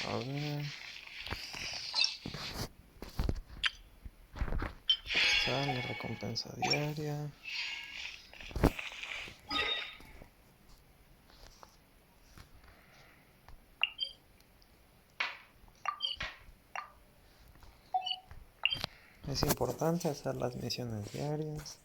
A ver. Está la recompensa diaria. Es importante hacer las misiones diarias.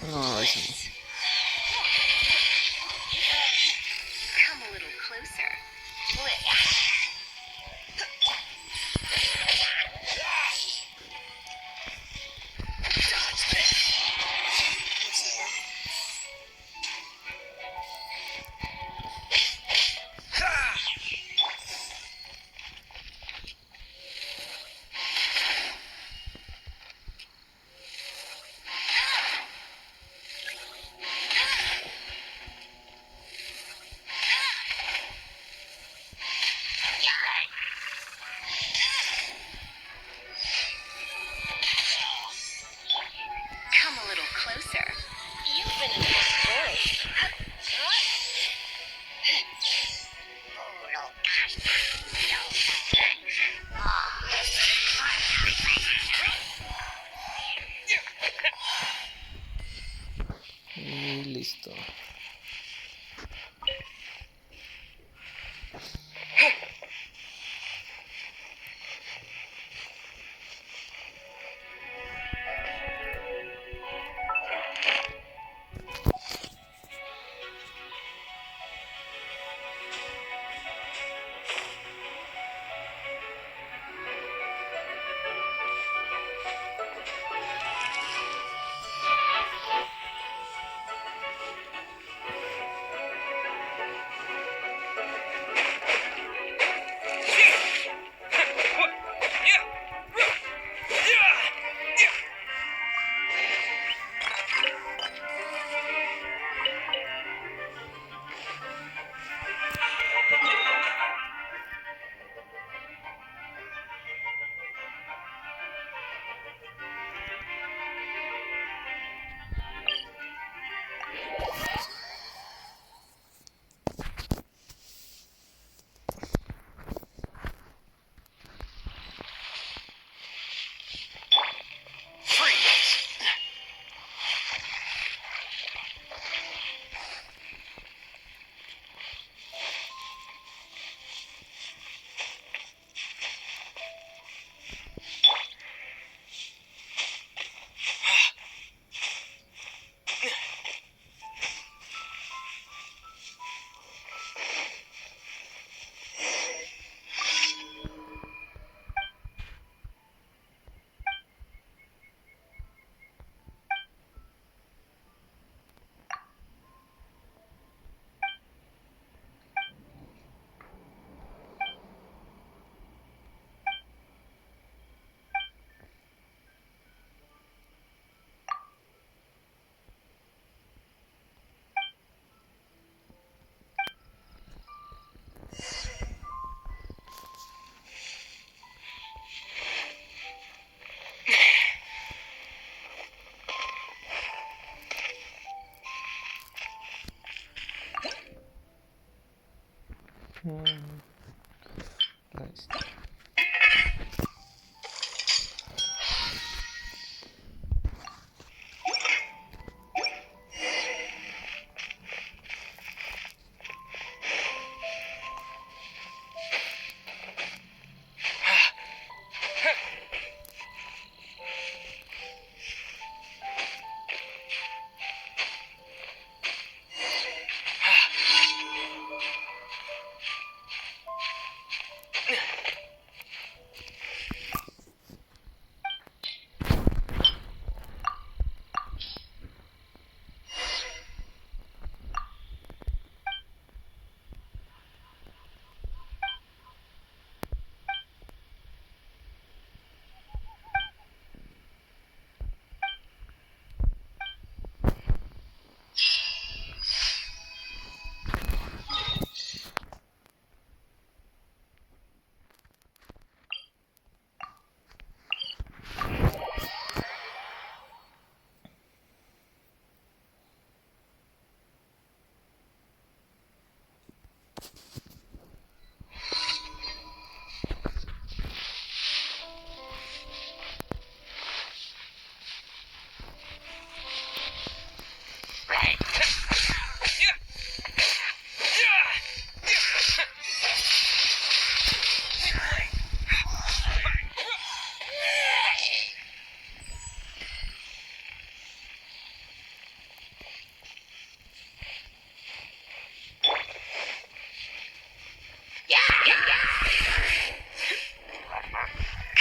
No, eso no. Come a little closer.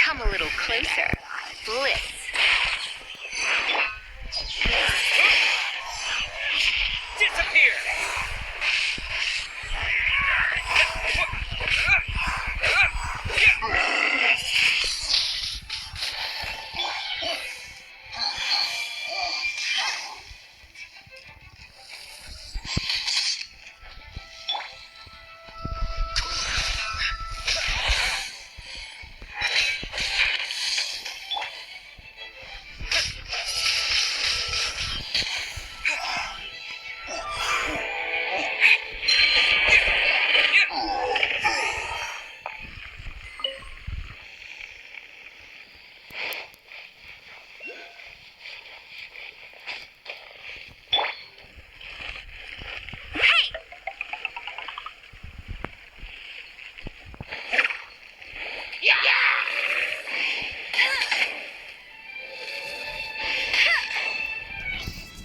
Come a little closer. Bliss. Disappear!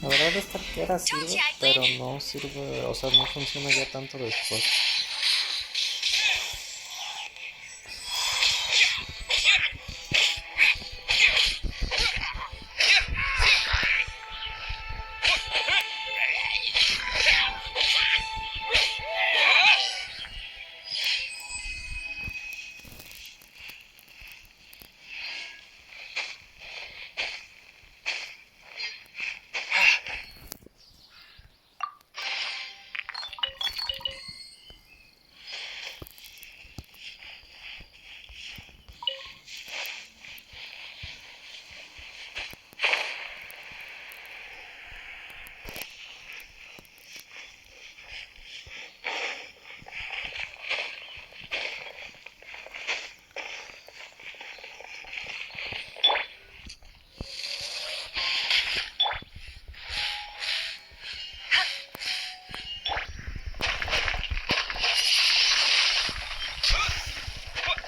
La verdad esta arquera sirve, pero no sirve, o sea, no funciona ya tanto después.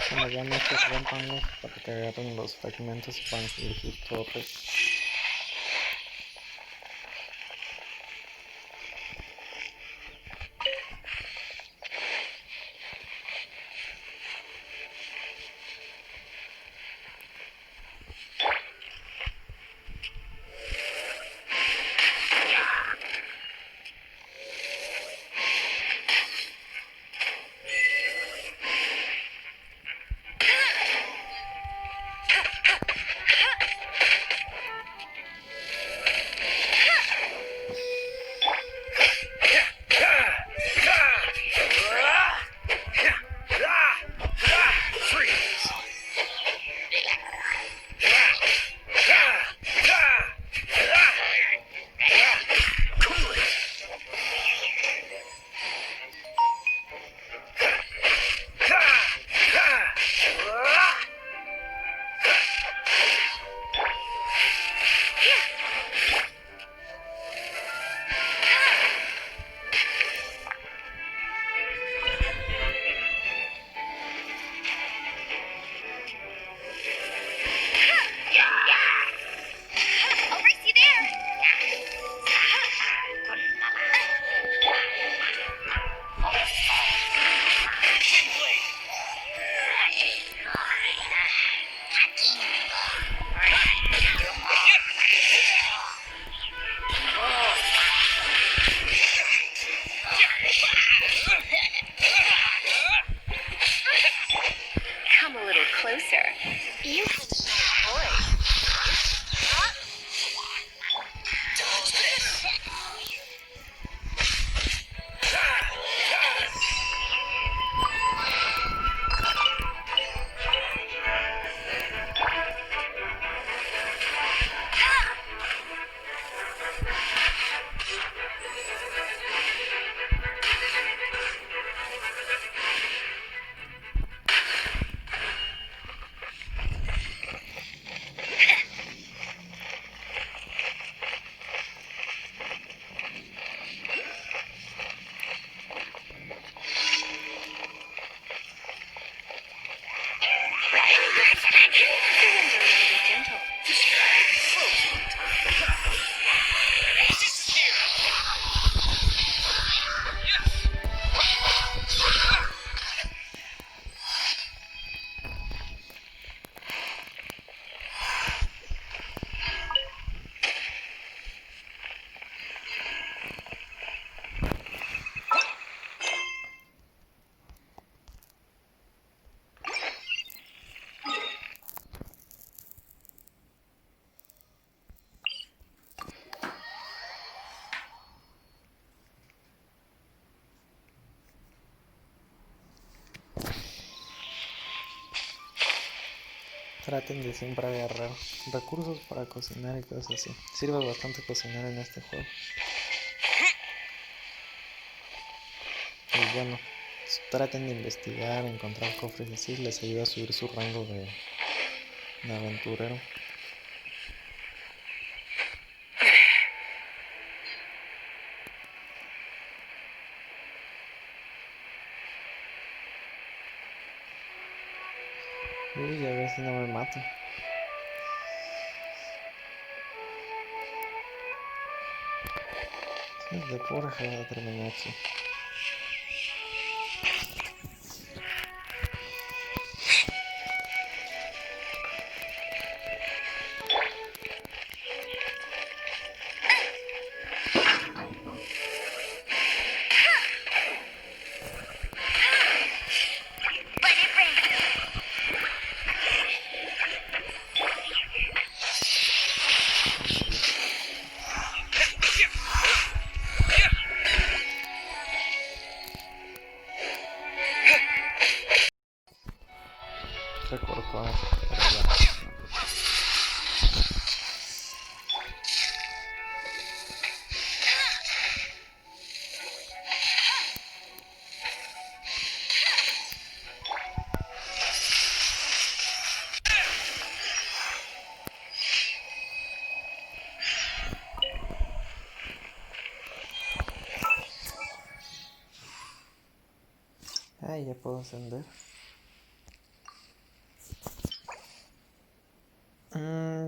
Cuando vean estos rompanlos para que agarren los fragmentos y puedan seguir sus torres. Come a little closer. You have a boy. Traten de siempre agarrar recursos para cocinar y cosas así. Sirve bastante cocinar en este juego. Y bueno, traten de investigar, encontrar cofres así, les ayuda a subir su rango de aventurero. Uy, a ver si no me mato. Es de pura jugada terminar aquí. Let it rain. Se cortó por allá. Ay, ya puedo ascender.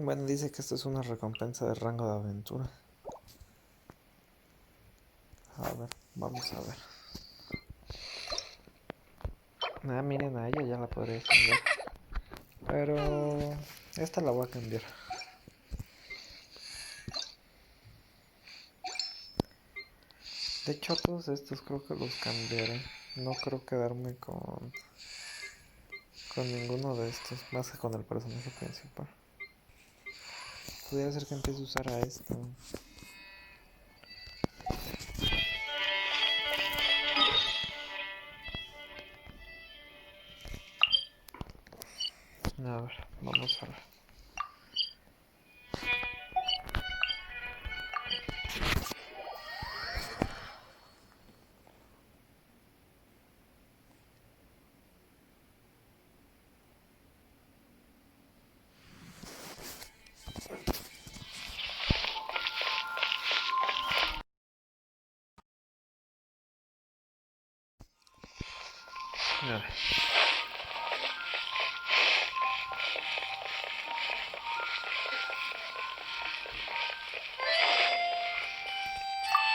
Bueno, dice que esto es una recompensa de rango de aventura. A ver, vamos a ver. Ah, miren, a ella ya la podría ascender. Pero esta la voy a cambiar. De hecho, todos estos creo que los cambiaré. No creo quedarme con ninguno de estos, más que con el personaje principal. Podría ser que empiece a usar a esto. A ver, vamos a ver. A ver.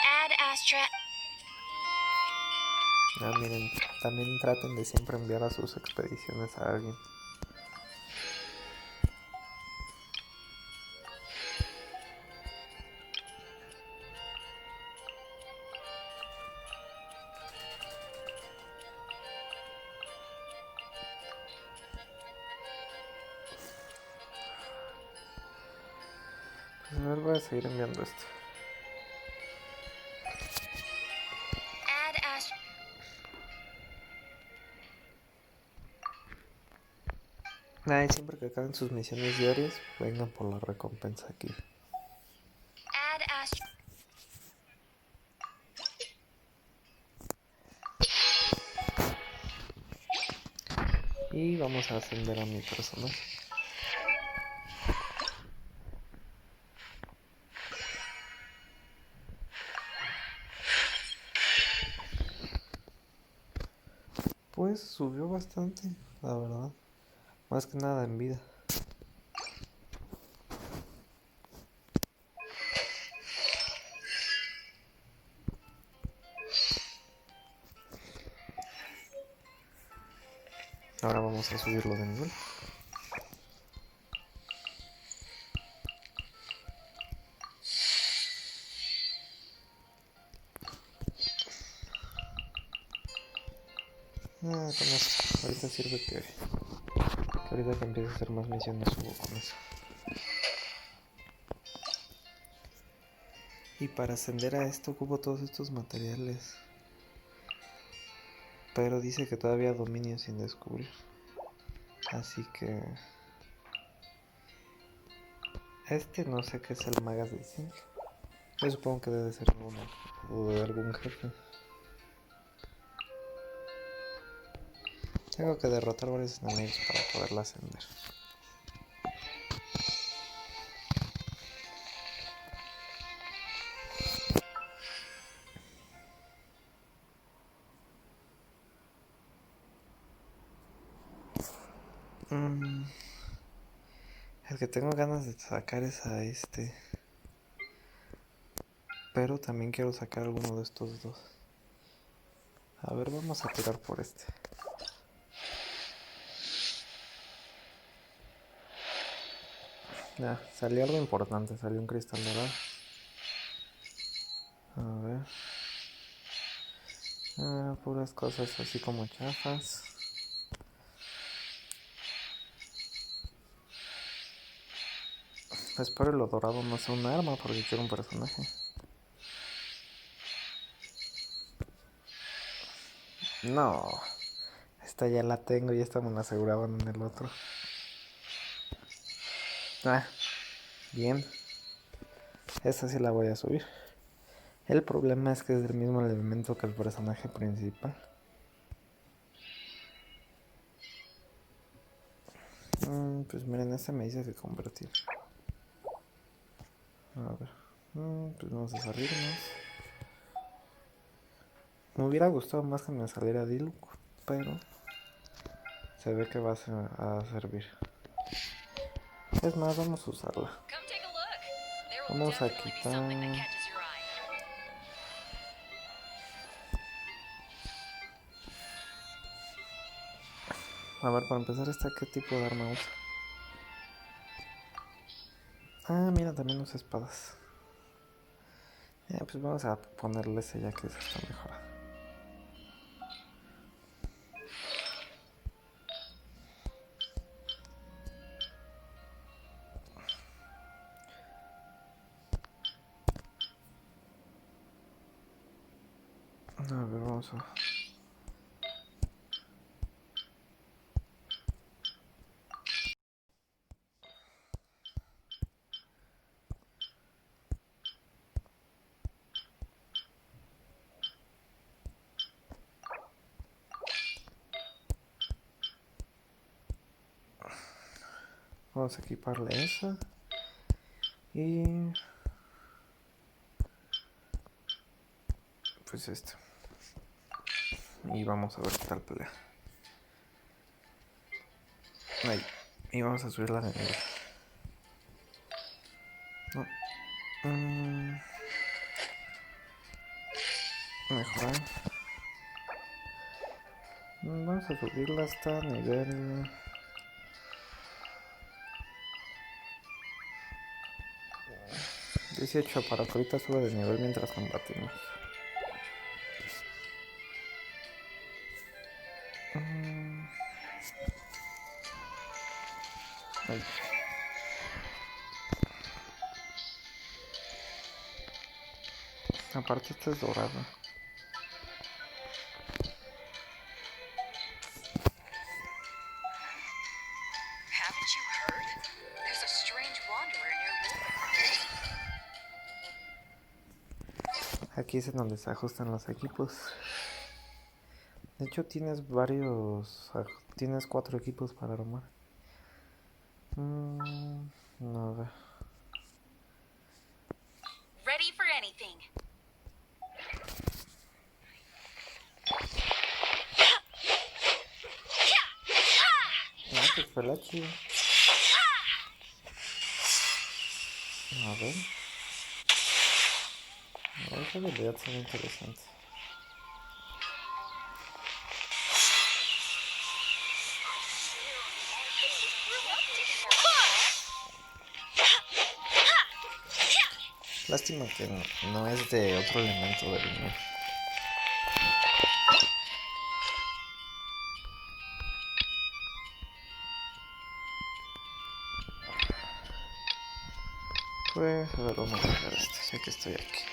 Add Astra. Ah, miren, también traten de siempre enviar a sus expediciones a alguien. Pues a ver, voy a seguir enviando esto. Add Astra. Ah, y siempre que acaben sus misiones diarias, vengan por la recompensa aquí. Add Astra. Y vamos a ascender a mi personaje. Pues subió bastante, la verdad. Más que nada en vida. Ahora vamos a subirlo de nivel. Ah, con eso. Ahorita sirve que ahorita que empiece a hacer más misiones subo con eso. Y para ascender a esto ocupo todos estos materiales. Pero dice que todavía dominio sin descubrir. Así que Este no sé qué es el magazine. Yo supongo que debe ser uno o de algún jefe. Tengo que derrotar varios enemigos para poderla ascender. El que tengo ganas de sacar es a este. Pero también quiero sacar alguno de estos dos. A ver, vamos a tirar por este. Ya, salió algo importante, salió un cristal dorado. A ver. Puras cosas así como chafas. Espero lo dorado no sea un arma porque quiero un personaje. No. Esta ya la tengo y esta me la aseguraban en el otro. Bien. Esta sí la voy a subir. El problema es que es del mismo elemento que el personaje principal. Pues miren, este me dice que convertir. A ver. Pues vamos a salirnos. Me hubiera gustado más que me saliera Diluc, pero se ve que va a servir. Es más, vamos a usarla. Vamos a quitar... A ver, para empezar, ¿esta qué tipo de arma usa? Mira, también usa espadas. Pues vamos a ponerle ese ya que esa está mejorada. A ver, vamos a... Vamos a equiparle esa. Y... pues esto. Y vamos a ver qué tal pelea. Ahí. Y vamos a subirla de nivel. No. Mejorar. Vamos a subirla hasta nivel... 18 para que ahorita suba de nivel mientras combatimos. Ahí. Aparte esta es dorada. Haven't you heard? There's a strange wanderer near. Aquí es en donde se ajustan los equipos. De hecho tienes varios... Tienes 4 equipos para armar. No, a ver. Ready for anything. Pues fue la chida. A ver. Esa habilidad suena interesante. Lástima que no es de otro elemento del nivel. Pues a ver, vamos a hacer esto, ya que estoy aquí.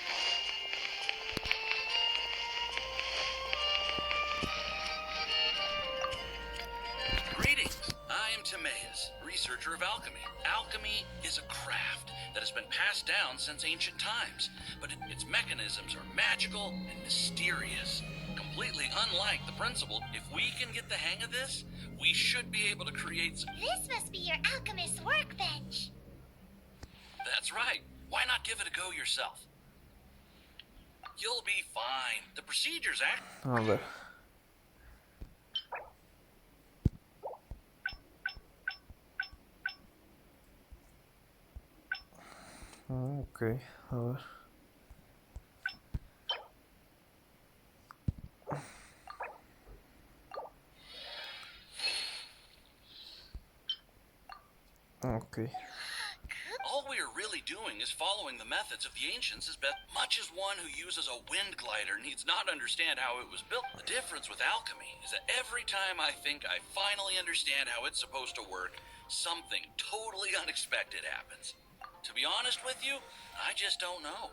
Greetings. I am Timaeus, researcher literature of alchemy. Alchemy is a craft that has been passed down since ancient times, but its mechanisms are magical and mysterious. Completely unlike the principle. If we can get the hang of this, we should be able to create some... This must be your alchemist's workbench. That's right. Why not give it a go yourself? You'll be fine. The procedures act... A ver. Ok, a ver. Ok. All we are really doing is following the methods of the ancients as best. Much as one who uses a wind glider needs not understand how it was built. The difference with alchemy is that every time I think I finally understand how it's supposed to work, something totally unexpected happens. To be honest with you, I just don't know.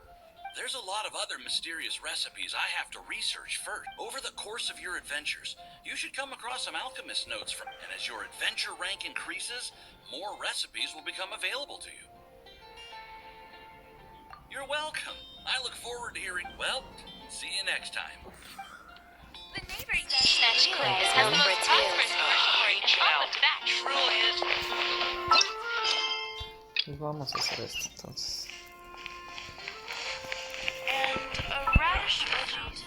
There's a lot of other mysterious recipes I have to research first. Over the course of your adventures, you should come across some alchemist notes from, and as your adventure rank increases, more recipes will become available to you. You're welcome. I look forward to hearing. Well, see you next time. The neighbor says Snatch Club is known for its heels. That truly is. Pues vamos a hacer esto entonces. And a radish veggies.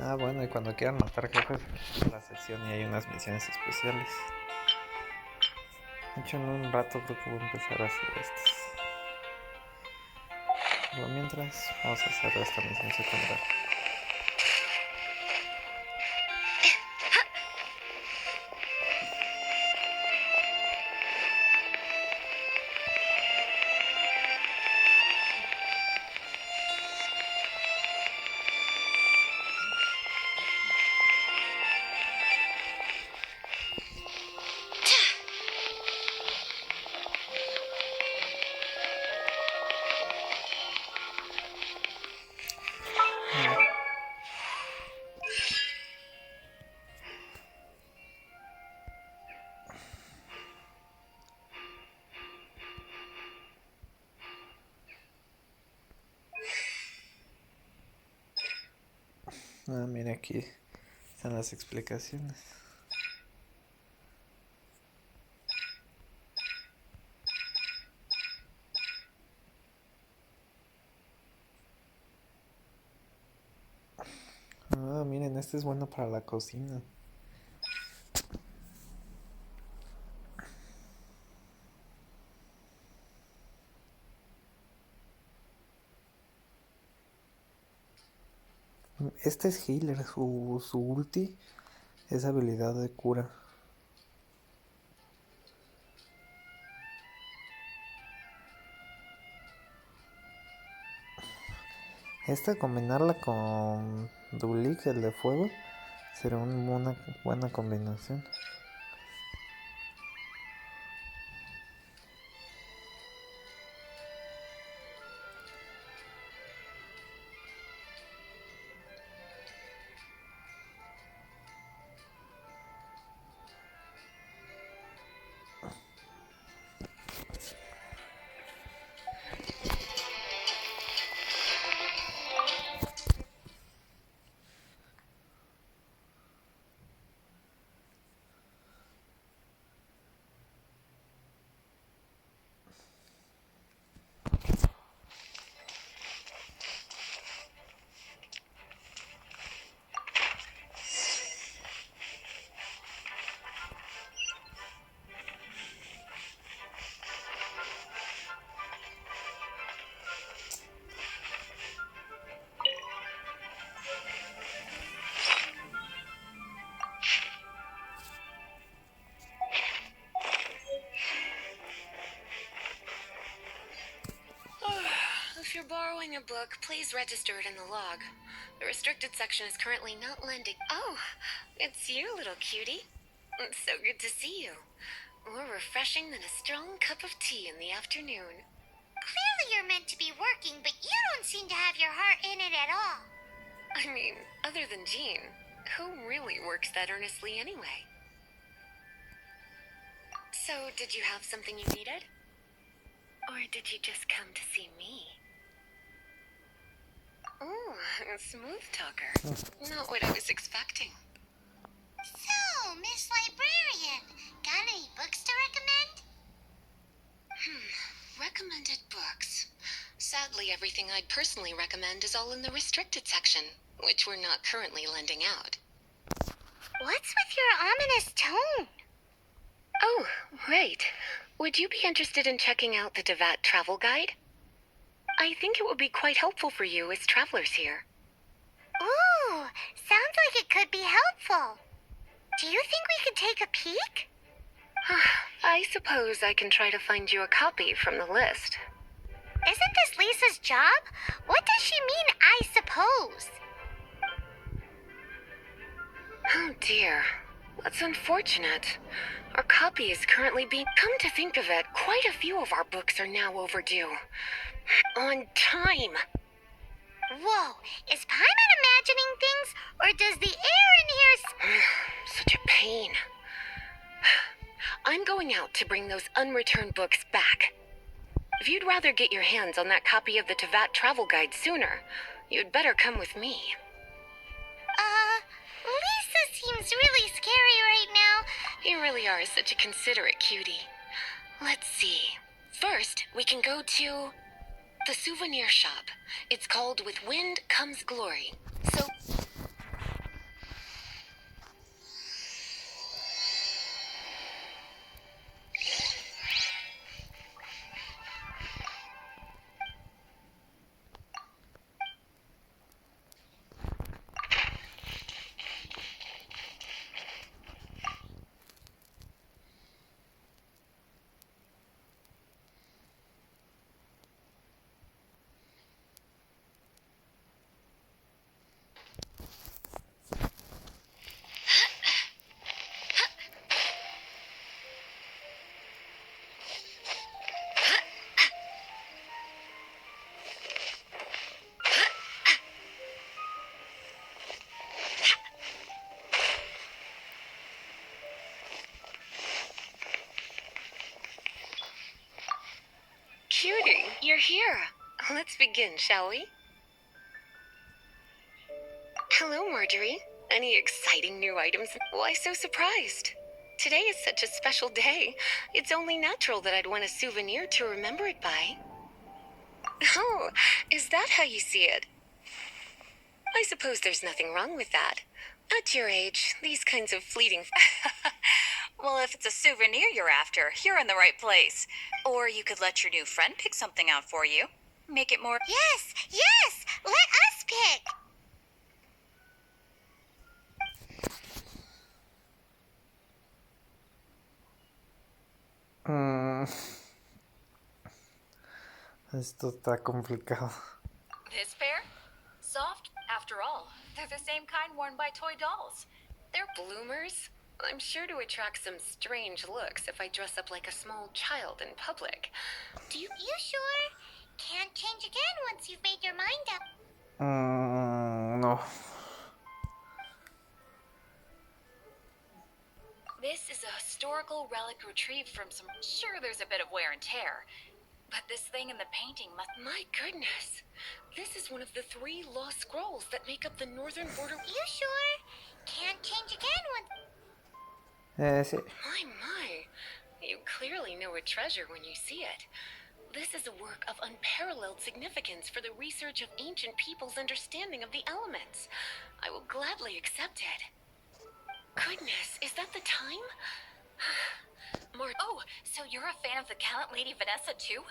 Ah, bueno, y cuando quieran matar jefes, en la sección y hay unas misiones especiales. De hecho, en un rato creo que voy a empezar a hacer estas. Pero mientras, vamos a hacer esta misión secundaria. Ah, mira, aquí están las explicaciones. Ah, miren, este es bueno para la cocina. Este es healer, su ulti es habilidad de cura. Esta combinarla con Dulik, el de fuego, será una buena combinación. If you're borrowing a book, please register it in the log. The restricted section is currently not lending. Oh, it's you, little cutie. It's so good to see you. More refreshing than a strong cup of tea in the afternoon. Clearly you're meant to be working, but you don't seem to have your heart in it at all. I mean, other than Jean. Who really works that earnestly anyway? So, did you have something you needed? Or did you just come to see me? Oh, a smooth talker. Not what I was expecting. So, Miss Librarian, got any books to recommend? Recommended books. Sadly, everything I'd personally recommend is all in the restricted section, which we're not currently lending out. What's with your ominous tone? Oh, right. Would you be interested in checking out the Devat travel guide? I think it would be quite helpful for you as travelers here. Ooh, sounds like it could be helpful. Do you think we could take a peek? I suppose I can try to find you a copy from the list. Isn't this Lisa's job? What does she mean, I suppose? Oh dear. That's unfortunate. Our copy is currently being... Come to think of it, quite a few of our books are now overdue. On time. Whoa, is Paimon imagining things, or does the air in here... Such a pain. I'm going out to bring those unreturned books back. If you'd rather get your hands on that copy of the Tevat travel guide sooner, you'd better come with me. Lisa seems really scary right now. You really are such a considerate cutie. Let's see. First, we can go to the souvenir shop. It's called With Wind Comes Glory. So... Cutie, you're here. Let's begin, shall we? Hello, Marjorie. Any exciting new items? Why so surprised? Today is such a special day. It's only natural that I'd want a souvenir to remember it by. Oh, is that how you see it? I suppose there's nothing wrong with that. At your age, these kinds of fleeting... Well, if it's a souvenir you're after, you're in the right place. Or you could let your new friend pick something out for you. Make it more... Yes, let us pick. Esto está complicado. This pair? Soft, after all. They're the same kind worn by toy dolls. They're bloomers. I'm sure to attract some strange looks if I dress up like a small child in public. You sure? Can't change again once you've made your mind up. No. This is a historical relic retrieved from some... Sure, there's a bit of wear and tear. But this thing in the painting must... My goodness. This is one of the 3 lost scrolls that make up the northern border... You sure? Can't change again once... Sí. My. You clearly know a treasure when you see it. This is a work of unparalleled significance for the research of ancient people's understanding of the elements. I will gladly accept it. Goodness, is that the time? Oh, so you're a fan of the gallant Lady Vanessa too?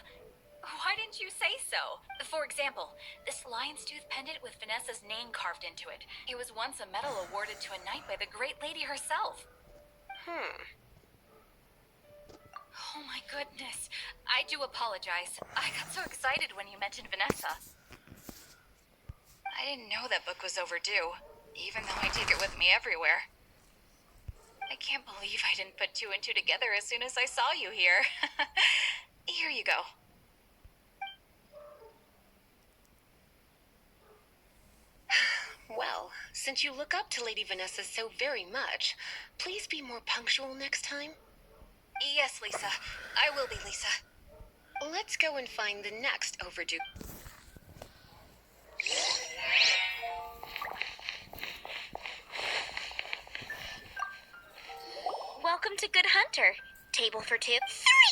Why didn't you say so? For example, this lion's tooth pendant with Vanessa's name carved into it. It was once a medal awarded to a knight by the great lady herself. Oh my goodness. I do apologize. I got so excited when you mentioned Vanessa. I didn't know that book was overdue, even though I take it with me everywhere. I can't believe I didn't put 2 and 2 together as soon as I saw you here. Here you go. Well, since you look up to Lady Vanessa so very much, please be more punctual next time. Yes, Lisa. I will be, Lisa. Let's go and find the next overdue. Welcome to Good Hunter. Table for two.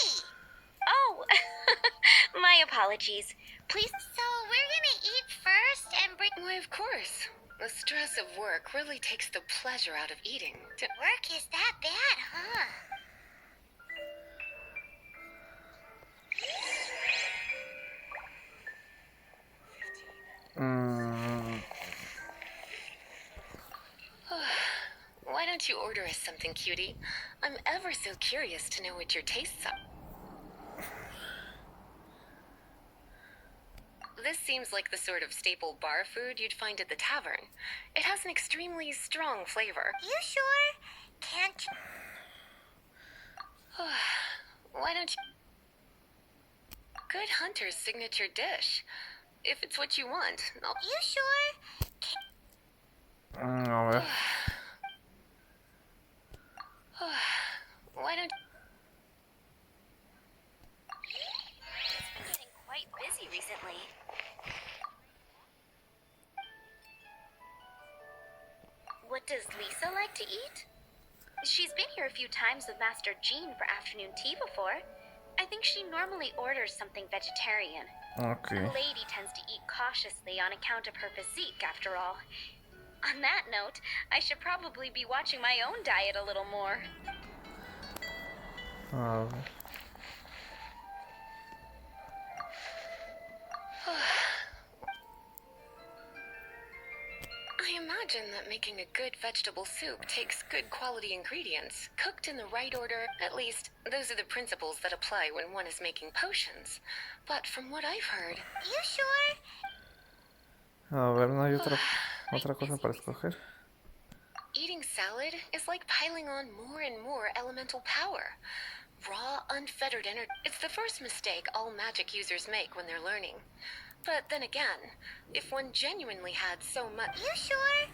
3! Oh, my apologies. Please. So we're gonna eat first and bring. Why, of course. The stress of work really takes the pleasure out of eating. Work is that bad, huh? Why don't you order us something, cutie? I'm ever so curious to know what your tastes are. This seems like the sort of staple bar food you'd find at the tavern. It has an extremely strong flavor. You sure? Can't you? Why don't you... Good Hunter's signature dish. If it's what you want, I'll... You sure? A ver. Why don't... It's been getting quite busy recently. What does Lisa like to eat? She's been here a few times with Master Jean for afternoon tea before. I think she normally orders something vegetarian. Ok. A lady tends to eat cautiously on account of her physique, after all. On that note, I should probably be watching my own diet a little more. A ver. I imagine that making a good vegetable soup takes good quality ingredients, cooked in the right order. At least, those are the principles that apply when one is making potions. But from what I've heard... You sure? A ver, no hay otra cosa para escoger. Eating salad is like piling on more and more elemental power. Raw, unfettered energy. It's the first mistake all magic users make when they're learning. But then again, if one genuinely had so much... You sure?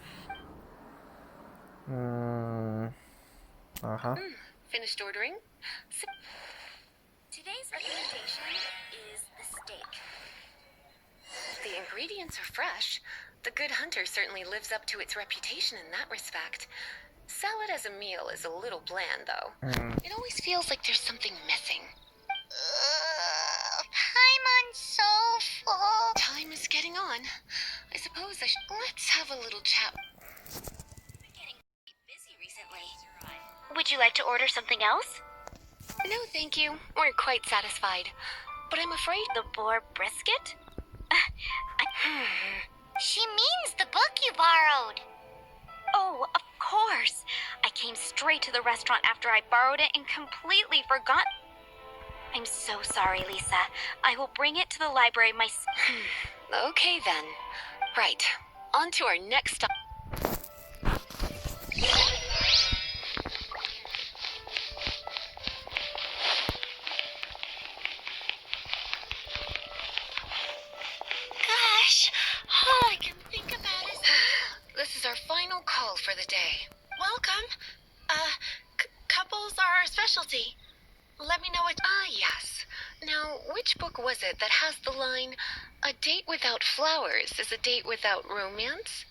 Ajá. Finished ordering? Today's recommendation is the steak. The ingredients are fresh. The Good Hunter certainly lives up to its reputation in that respect. Salad as a meal is a little bland, though. It always feels like there's something missing. I'm so full. Time is getting on. I suppose I should... Let's have a little chat. Been getting busy recently. Would you like to order something else? No, thank you. We're quite satisfied. But I'm afraid... The boar brisket? She means the book you borrowed. Oh, of course. I came straight to the restaurant after I borrowed it and completely forgot. I'm so sorry, Lisa. I will bring it to the library myself. Okay, then. Right. On to our next stop. Gosh, all I can think about is... This is our final call for the day. Welcome. Couples are our specialty. Let me know what... Ah, yes. Now, which book was it that has the line, "A date without flowers is a date without romance"?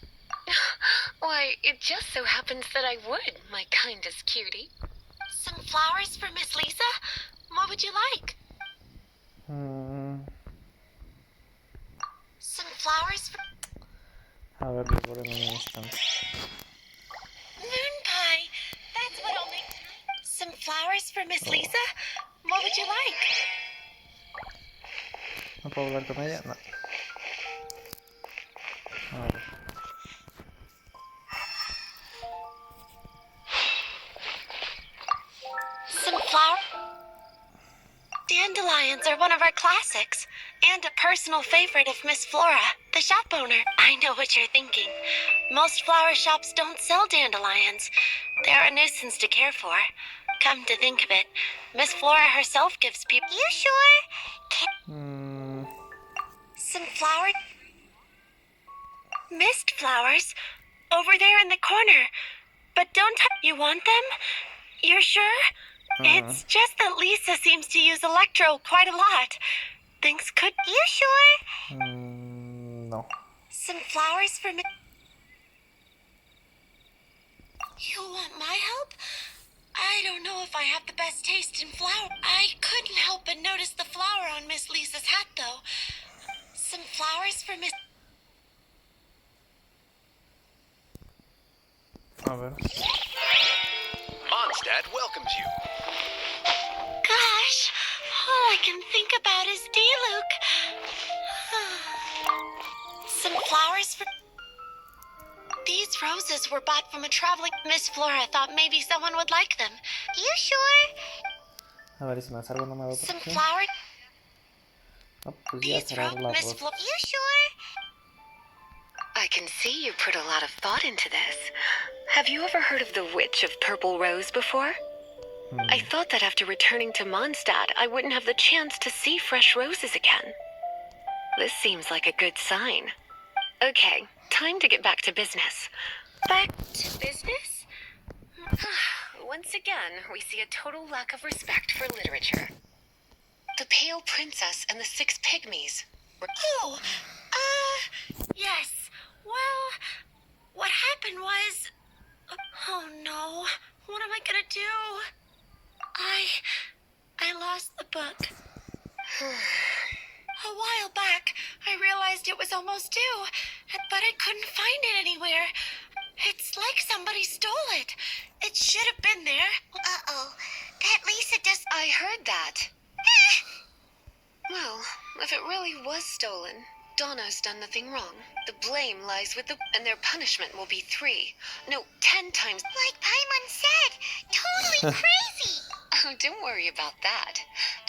Why, it just so happens that I would, my kindest cutie. Some flowers for Miss Lisa? What would you like? Some flowers for... A ver, devoren un instante. Moon pie. That's what I'll make tonight. Some flowers for Miss Lisa? What would you like? ¿No puedo hablar con ella? No. A ver. Some flower... Dandelions are one of our classics, and a personal favorite of Miss Flora, the shop owner. I know what you're thinking. Most flower shops don't sell dandelions. They're a nuisance to care for. Come to think of it, Miss Flora herself gives people... You sure? Some flower... Mist flowers. Over there in the corner. But don't you want them? You're sure? It's just that Lisa seems to use Electro quite a lot. Things could... You sure? No. Some flowers for me. You want my help? I don't know if I have the best taste in flower. I couldn't help but notice the flower on Miss Lisa's hat, though. Some flowers for Miss... A ver. Mondstadt welcomes you. Gosh, all I can think about is D-Luke. Some flowers for... These roses were bought from a traveling... Miss Flora thought maybe someone would like them. You sure? A ver si me salgo, no me da otra Some opción. flower... No, pues ya será la Miss rosa. Flora... You sure? I can see you put a lot of thought into this. Have you ever heard of the Witch of Purple Rose before? I thought that after returning to Mondstadt, I wouldn't have the chance to see fresh roses again. This seems like a good sign. Okay, time to get back to business. Back to business? Once again, we see a total lack of respect for literature. The Pale Princess and the Six Pygmies. Oh, yes. Well, what happened was... Oh no, what am I gonna do? I lost the book. A while back, I realized it was almost due, but I couldn't find it anywhere. It's like somebody stole it. It should have been there. Uh-oh, that Lisa does... I heard that. Well, if it really was stolen, Donna's done nothing wrong. The blame lies with the... And their punishment will be 3. No, 10 times... Like Paimon said, totally crazy. Oh, don't worry about that.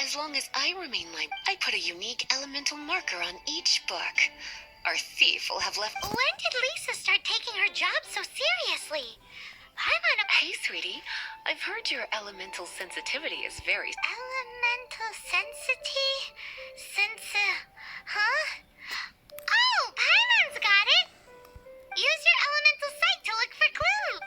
As long as I remain I put a unique elemental marker on each book. Our thief will have left... When did Lisa start taking her job so seriously? Paimon... Hey, sweetie. I've heard your elemental sensitivity is very... Elemental sensity? Huh? Oh, Paimon's got it! Use your elemental sight to look for clues.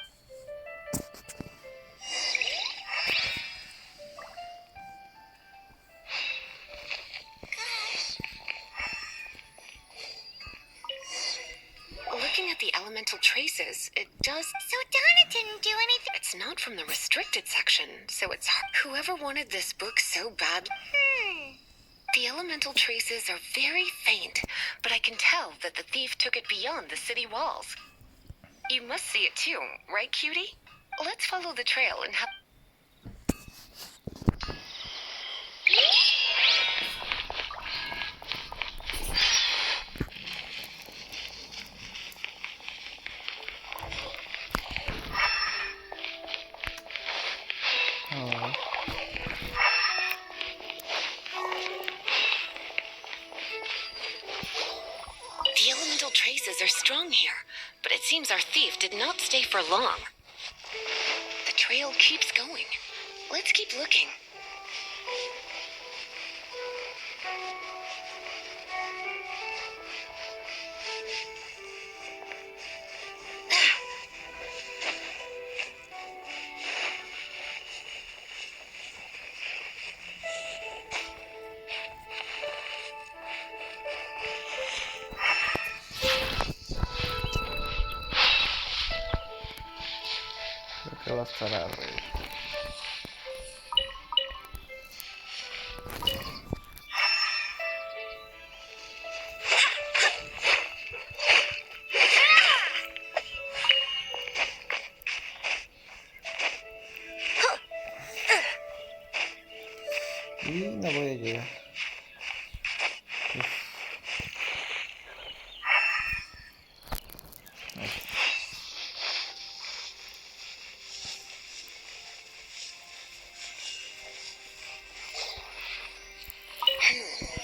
Looking at the elemental traces, it does... So Donna didn't do anything. It's not from the restricted section, so it's... Whoever wanted this book so bad... The elemental traces are very faint, but I can tell that the thief took it beyond the city walls. You must see it too, right, cutie? Let's follow the trail and have... Oh. The elemental traces are strong here, but it seems our thief did not stay for long. The trail keeps going. Let's keep looking. Creo que va a estar arriba. Y no voy a llegar.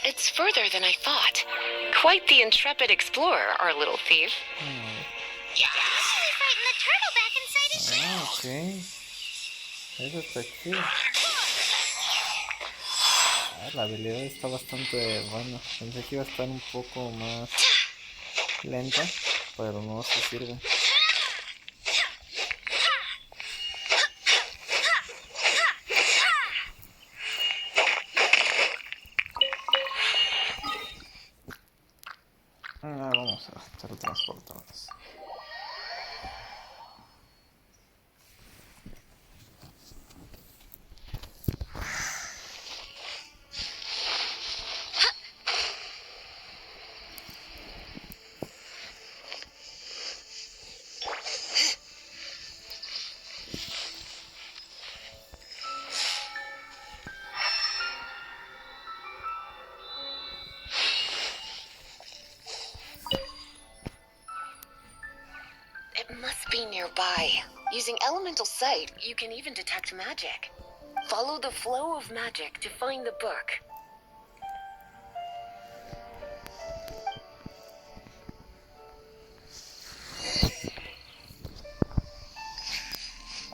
It's further than I thought. Quite the intrepid explorer, our little thief. She frightened the turtle back inside his shell. Ah, ok. Eso está chido. La habilidad está bastante buena. Pensé que iba a estar un poco más lenta. pero no se sirve. Vamos a teletransportarnos. It must be nearby. Using elemental sight, you can even detect magic. Follow the flow of magic to find the book.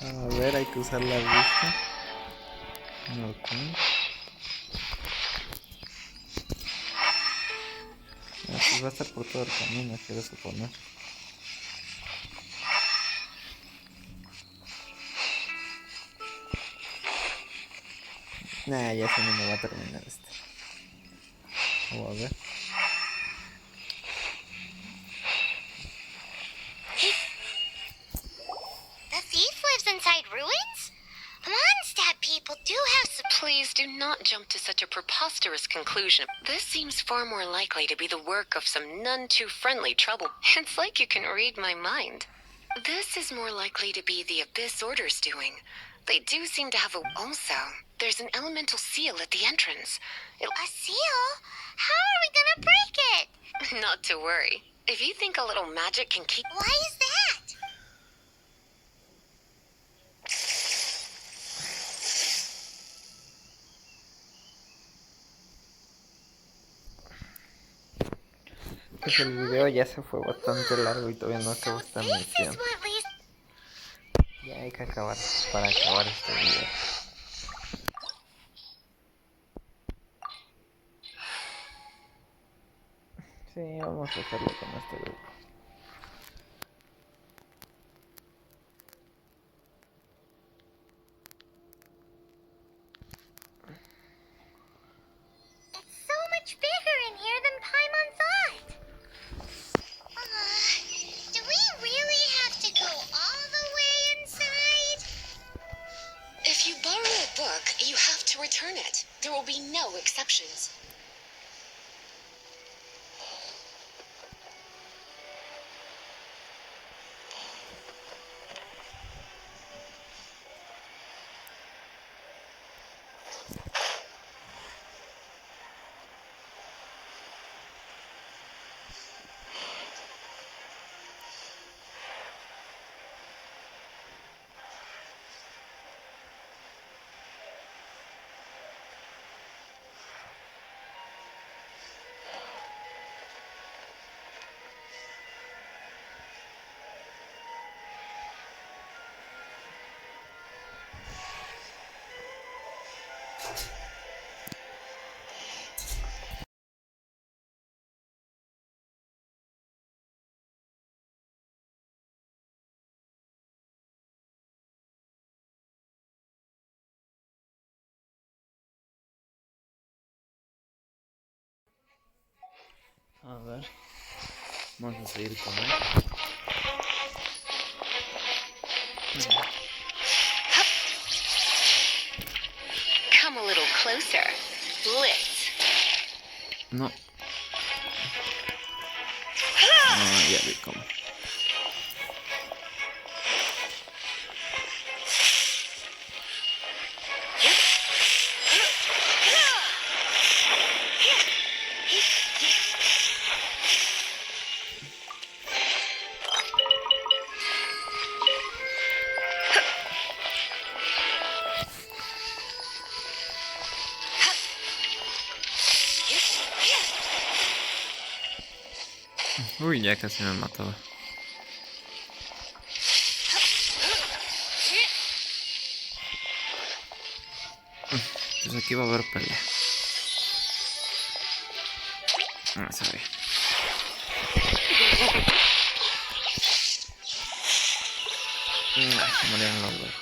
A ver, hay que usar la vista. Ok. Así va a estar por todo el camino, quiero suponer. Nah, ya se me va a terminar este. Vamos a ver. The thief lives inside ruins? Mondstadt people do have some. Please do not jump to such a preposterous conclusion. This seems far more likely to be the work of some none too friendly trouble. It's like you can read my mind. This is more likely to be the Abyss Order's doing. They do seem to have a... Also, there's an elemental seal at the entrance. A seal? How are we gonna break it? Not to worry. If you think a little magic can keep... Why is that? Pues el video ya se fue bastante largo y todavía no acabo esta This misión. is what Lisa. Ya hay que acabar para acabar este video. Sí, vamos a hacerlo con este grupo. It's so much bigger in here than Paimon thought. Do we really have to go all the way inside? If you borrow a book, you have to return it. There will be no exceptions. A ver. Vamos a seguir con él. Come a little closer. Blitz. No. Ya vi cómo. Uy, ya casi me mataba. Pues aquí va a haber pelea. No sabía. Se murieron los dos.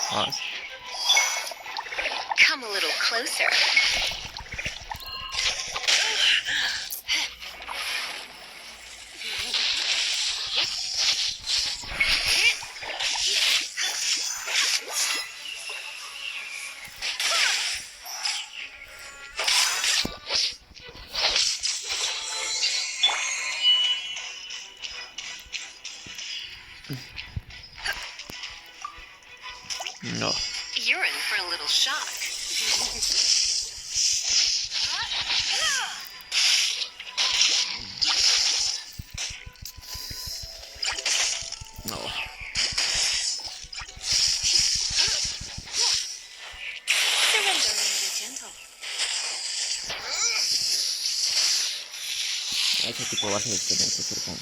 Ah, Come a little closer. no. You're in for a little shock. No. Surrender and be gentle. Ese tipo va a ser tener que ser con...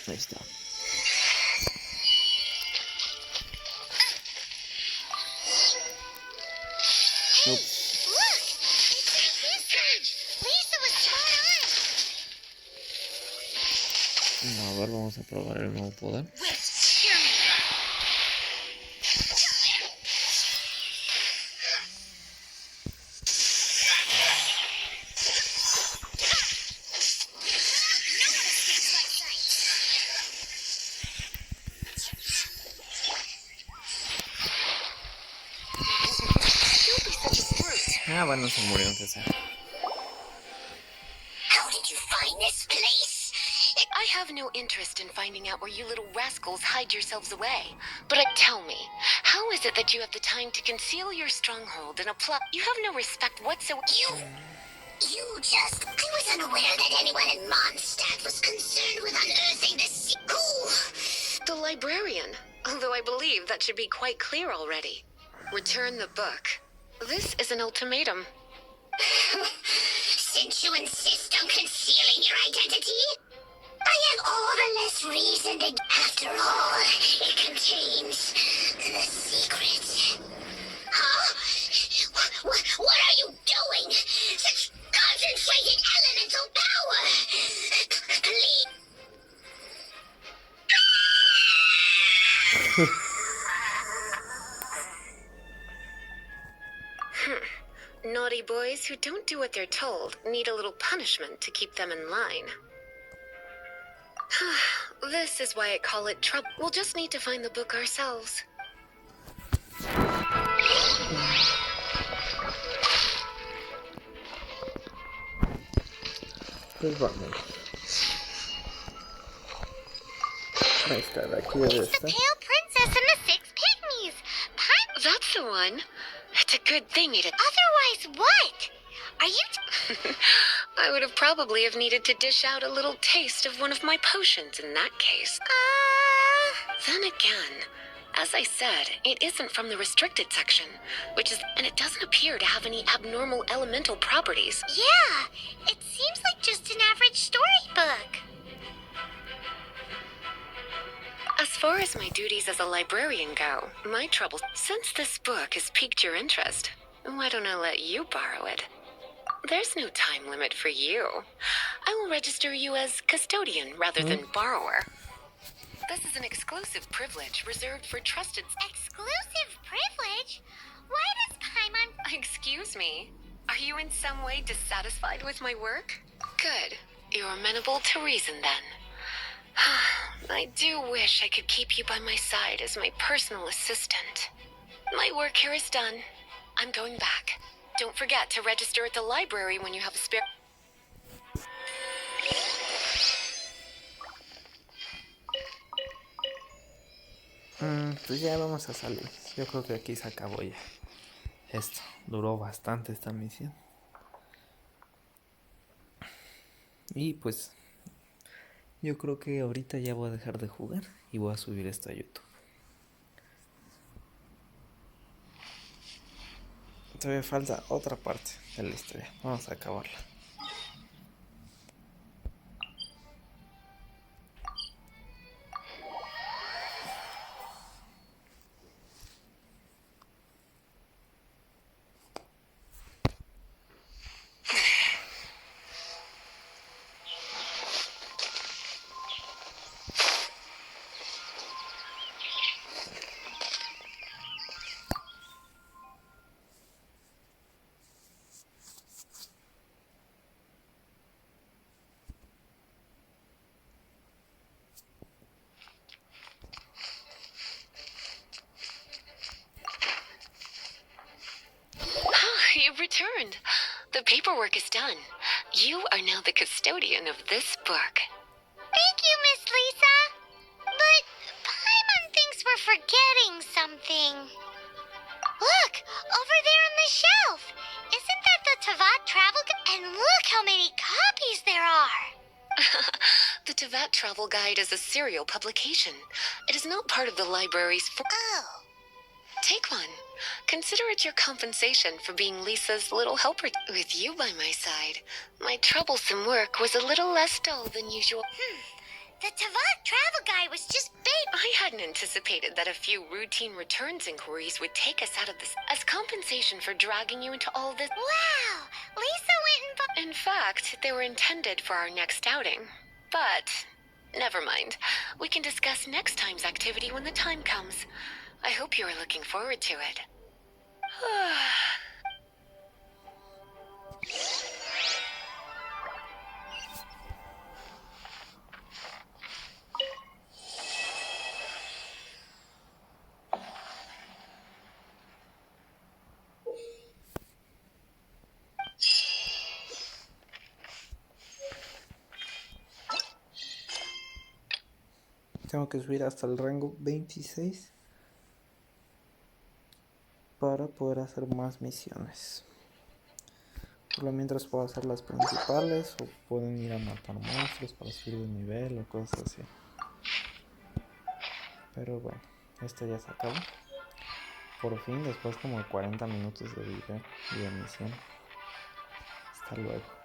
Ahí está. Ups. Look! It's a message! Lisa was spot on! A ver, vamos a probar el nuevo poder. Wait, hear me! No one escapes my sight! Don't be such a brute. Ah, bueno, se murió aunque sea. How did you find this place? I have no interest in finding out where you little rascals hide yourselves away. But tell me, how is it that you have the time to conceal your stronghold and apply? You have no respect whatsoever. You just... I was unaware that anyone in Mondstadt was concerned with unearthing this... Who? The librarian. Although I believe that should be quite clear already. Return the book. This is an ultimatum. Since you insist on concealing your identity, I have all the less reason to... After all, it contains the secret. Huh? What are you doing? Such concentrated elemental power! Please... Naughty boys who don't do what they're told need a little punishment to keep them in line. This is why I call it trouble. We'll just need to find the book ourselves. Pues vamos. Ahí está, de aquí es It's the esta. Pale Princess and the Six Pygmies! That's the one. It's a good thing it. Otherwise, what? Are you... I would have probably have needed to dish out a little taste of one of my potions in that case. Then again, as I said, it isn't from the restricted section, which is, and it doesn't appear to have any abnormal elemental properties. Yeah, it seems like just an average storybook. As far as my duties as a librarian go, my trouble, since this book has piqued your interest, why don't I let you borrow it? There's no time limit for you. I will register you as custodian rather than borrower. This is an exclusive privilege reserved for trusted... Exclusive privilege? Why does Paimon... Excuse me. Are you in some way dissatisfied with my work? Good. You're amenable to reason then. I do wish I could keep you by my side as my personal assistant. My work here is done. I'm going back. Don't forget to register at the library when you have a spare... Pues ya vamos a salir. Yo creo que aquí se acabó ya. Esto duró bastante esta misión. Y pues yo creo que ahorita ya voy a dejar de jugar y voy a subir esto a YouTube. Todavía falta otra parte de la historia. Vamos a acabarla. You've returned. The paperwork is done. You are now the custodian of this book. Thank you, Miss Lisa. But Paimon thinks we're forgetting something. Look, over there on the shelf. Isn't that the Tavat Travel Guide? And look how many copies there are. The Tavat Travel Guide is a serial publication. It is not part of the library's... Oh. Take one. Consider it your compensation for being Lisa's little helper. With you by my side, my troublesome work was a little less dull than usual. The Tavat Travel Guide was just bait. I hadn't anticipated that a few routine returns inquiries would take us out of this. As compensation for dragging you into all this... Wow. Lisa went and... In fact, they were intended for our next outing. But, never mind. We can discuss next time's activity when the time comes. I hope you are looking forward to it. Tengo que subir hasta el rango 26 para poder hacer más misiones. Por lo mientras puedo hacer las principales o pueden ir a matar monstruos para subir de nivel o cosas así. Pero bueno, esto ya se acabó. Por fin, después como de 40 minutos de video y de misión. Hasta luego.